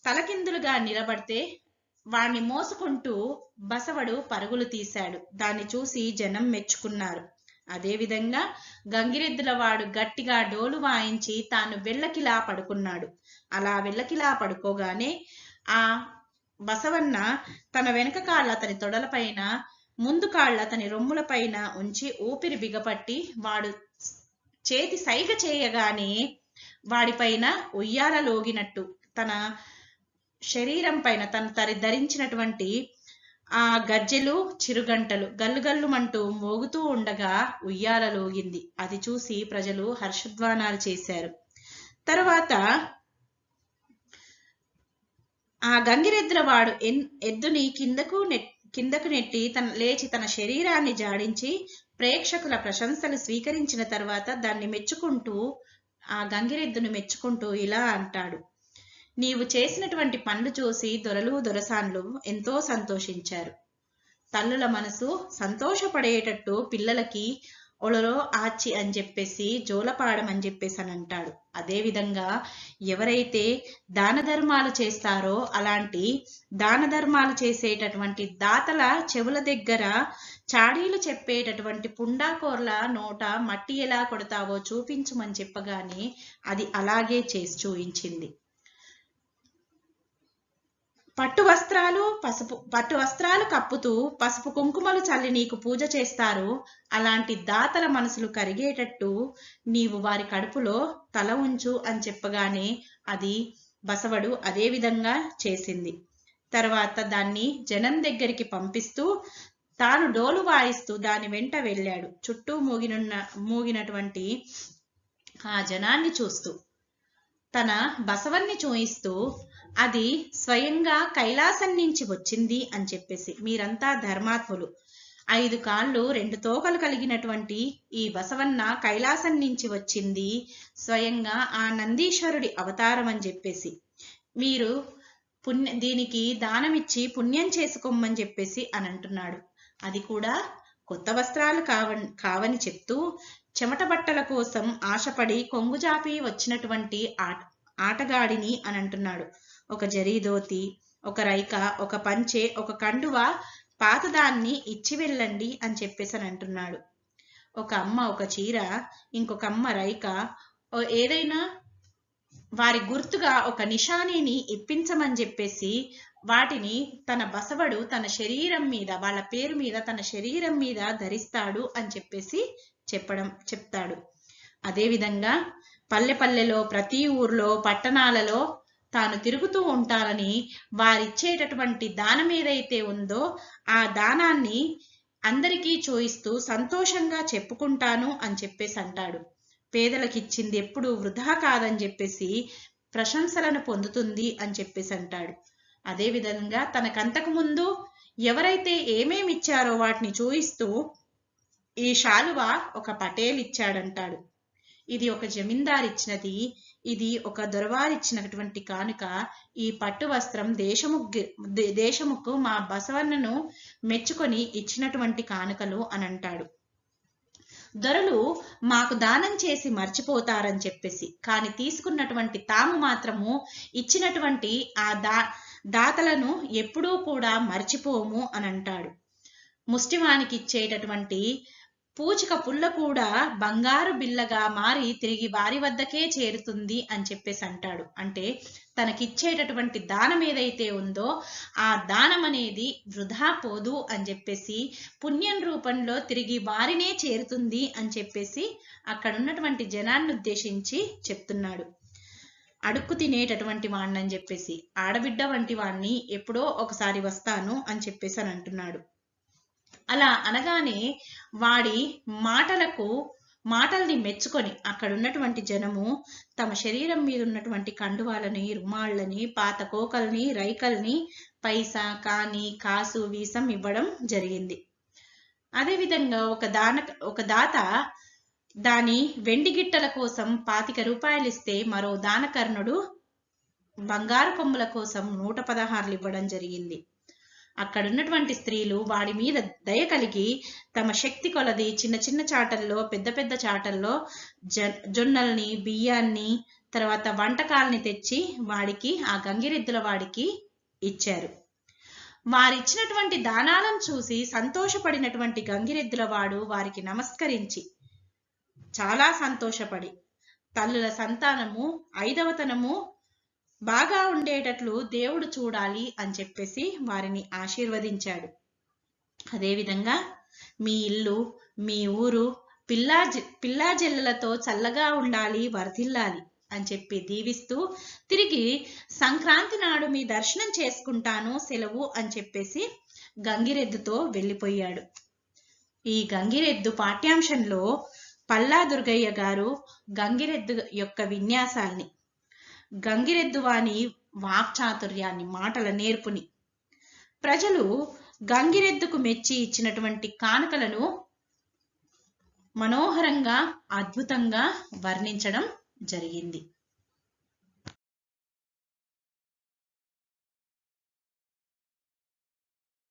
తలకిందులుగా నిలబడితే వాణ్ణి మోసుకుంటూ బసవడు పరుగులు తీశాడు. దాన్ని చూసి జనం మెచ్చుకున్నారు. అదేవిధంగా గంగిరెద్దుల వాడు గట్టిగా డోలు వాయించి తాను వెళ్ళకిలా పడుకున్నాడు. అలా వెళ్ళకిలా పడుకోగానే ఆ బసవన్న తన వెనక కాళ్ళ అతని తొడలపైన, ముందు కాళ్ళ అతని రొమ్ములపైన ఉంచి ఊపిరి బిగపట్టి వాడు చేతి సైగ చేయగానే వాడిపైన ఉయ్యాలలోగినట్టు తన శరీరం పైన తను ధరించినటువంటి ఆ గజ్జెలు చిరుగంటలు గల్లుగల్లుమంటూ మోగుతూ ఉండగా ఉయ్యాలలోగింది. అది చూసి ప్రజలు హర్షధ్వానాలు చేశారు. తరువాత ఆ గంగిరెద్దుల వాడు ఎద్దుని కిందకు నెట్టి లేచి తన శరీరాన్ని జాడించి ప్రేక్షకుల ప్రశంసలు స్వీకరించిన తర్వాత దాన్ని మెచ్చుకుంటూ ఆ గంగిరెద్దును మెచ్చుకుంటూ ఇలా అంటాడు: నీవు చేసినటువంటి పనులు చూసి దొరలు దొరసాన్లు ఎంతో సంతోషించారు. తల్లుల మనసు సంతోషపడేటట్టు పిల్లలకి ఒళలో ఆచి అని చెప్పేసి జోలపాడమని చెప్పేసి అని అంటాడు. అదేవిధంగా ఎవరైతే దాన ధర్మాలు చేస్తారో అలాంటి దాన ధర్మాలు చేసేటటువంటి దాతల చెవుల దగ్గర చాడీలు చెప్పేటటువంటి పుండాకోర్ల నోట మట్టి ఎలా కొడతావో చూపించమని చెప్పగానే అది అలాగే చేసి చూయించింది. పట్టు వస్త్రాలు కప్పుతూ పసుపు కుంకుమలు చల్లి నీకు పూజ చేస్తారు. అలాంటి దాతల మనసులు కరిగేటట్టు నీవు వారి కడుపులో తల ఉంచు అని చెప్పగానే అది బసవడు అదే విధంగా చేసింది. తర్వాత దాన్ని జనం దగ్గరికి పంపిస్తూ తాను డోలు వాయిస్తూ దాని వెంట వెళ్ళాడు. చుట్టూ మూగినటువంటి ఆ జనాన్ని చూస్తూ తన బసవన్ని చూయిస్తూ అది స్వయంగా కైలాసం నుంచి వచ్చింది అని చెప్పేసి, మీరంతా ధర్మాత్ములు, 5 కాళ్ళు 2 తోకలు కలిగినటువంటి ఈ బసవన్న కైలాసం నుంచి వచ్చింది, స్వయంగా ఆ నందీశ్వరుడి అవతారం అని చెప్పేసి, మీరు దీనికి దానమిచ్చి పుణ్యం చేసుకోమని చెప్పేసి అని అంటున్నాడు. అది కూడా కొత్త వస్త్రాలు కావని చెప్తూ చెమట బట్టల కోసం ఆశపడి కొంగుజాపి వచ్చినటువంటి ఆటగాడిని అని అంటున్నాడు. ఒక జరీదోతి, ఒక రైక, ఒక పంచె, ఒక కండువ పాతదాన్ని ఇచ్చి వెళ్ళండి అని చెప్పేసి అని అంటున్నాడు. ఒక అమ్మ ఒక చీర, ఇంకొక అమ్మ రైక, ఏదైనా వారి గుర్తుగా ఒక నిషానీని ఇప్పించమని చెప్పేసి వాటిని తన బసవడు తన శరీరం మీద, వాళ్ళ పేరు మీద తన శరీరం మీద ధరిస్తాడు అని చెప్పేసి చెప్తాడు. అదేవిధంగా పల్లెపల్లెలో, ప్రతి ఊర్లో, పట్టణాలలో తాను తిరుగుతూ ఉంటానని వారిచ్చేటటువంటి దానం ఏదైతే ఉందో ఆ దానాన్ని అందరికీ చూయిస్తూ సంతోషంగా చెప్పుకుంటాను అని చెప్పేసి అంటాడు. పేదలకిచ్చింది ఎప్పుడు వృధా కాదని చెప్పేసి ప్రశంసలను పొందుతుంది అని చెప్పేసి అంటాడు. అదేవిధంగా తనకంతకు ముందు ఎవరైతే ఏమేమి ఇచ్చారో వాటిని చూయిస్తూ ఈ శాలువ ఒక పటేల్ ఇచ్చాడంటాడు, ఇది ఒక జమీందార్ ఇచ్చినది, ఇది ఒక దొరవారిచ్చినటువంటి కానుక, ఈ పట్టు వస్త్రం దేశముకు మా బసవన్నను మెచ్చుకొని ఇచ్చినటువంటి కానుకలు అని అంటాడు. దొరలు మాకు దానం చేసి మర్చిపోతారని చెప్పేసి, కానీ తీసుకున్నటువంటి తాము మాత్రము ఇచ్చినటువంటి ఆ దాతలను ఎప్పుడూ కూడా మర్చిపోము అని అంటాడు. ముష్టివానికి ఇచ్చేటటువంటి పూచిక పుల్ల కూడా బంగారు బిల్లగా మారి తిరిగి వారి వద్దకే చేరుతుంది అని చెప్పేసి అంటాడు. అంటే తనకిచ్చేటటువంటి దానం ఏదైతే ఉందో ఆ దానం అనేది వృధా పోదు అని చెప్పేసి, పుణ్యం రూపంలో తిరిగి వారినే చేరుతుంది అని చెప్పేసి అక్కడ ఉన్నటువంటి జనాన్ని ఉద్దేశించి చెప్తున్నాడు. అడుక్కు తినేటటువంటి వాణ్ణని చెప్పేసి, ఆడబిడ్డ వంటి వాణ్ణి ఎప్పుడో ఒకసారి వస్తాను అని చెప్పేసి అని అంటున్నాడు. అలా అనగానే వాడి మాటల్ని మెచ్చుకొని అక్కడ ఉన్నటువంటి జనము తమ శరీరం మీద ఉన్నటువంటి కండువాలని, రుమాళ్ళని, పాత కోకల్ని, రైకల్ని పైసా, కాని, కాసు, వీసం ఇవ్వడం జరిగింది. అదేవిధంగా ఒక దాత దాని వెండి గిట్టల కోసం 25 రూపాయలు ఇస్తే మరో దానకర్ణుడు బంగారు కొమ్ముల కోసం 116 ఇవ్వడం జరిగింది. అక్కడున్నటువంటి స్త్రీలు వాడి మీద దయ కలిగి తమ శక్తి కొలది చిన్న చిన్న చాటల్లో పెద్ద పెద్ద చాటల్లో జొన్నల్ని బియ్యాన్ని తర్వాత వంటకాల్ని తెచ్చి వాడికి ఆ గంగిరెద్దుల వాడికి ఇచ్చారు. వారిచ్చినటువంటి దానాలను చూసి సంతోషపడినటువంటి గంగిరెద్దుల వాడు వారికి నమస్కరించి చాలా సంతోషపడి తల్లుల సంతానము 5వ తనము బాగా ఉండేటట్లు దేవుడు చూడాలి అని చెప్పేసి వారిని ఆశీర్వదించాడు. అదేవిధంగా మీ ఇల్లు మీ ఊరు పిల్లా జెల్లలతో చల్లగా ఉండాలి, వర్ధిల్లాలి అని చెప్పి దీవిస్తూ తిరిగి సంక్రాంతి నాడు మీ దర్శనం చేసుకుంటాను, సెలవు అని చెప్పేసి గంగిరెద్దుతో వెళ్ళిపోయాడు. ఈ గంగిరెద్దు పాఠ్యాంశంలో పల్లా దుర్గయ్య గారు గంగిరెద్దు యొక్క విన్యాసాల్ని, గంగిరెద్దు వాని వాక్చాతుర్యాన్ని, మాటల నేర్పుని, ప్రజలు గంగిరెద్దుకు మెచ్చి ఇచ్చినటువంటి కానుకలను మనోహరంగా అద్భుతంగా వర్ణించడం జరిగింది.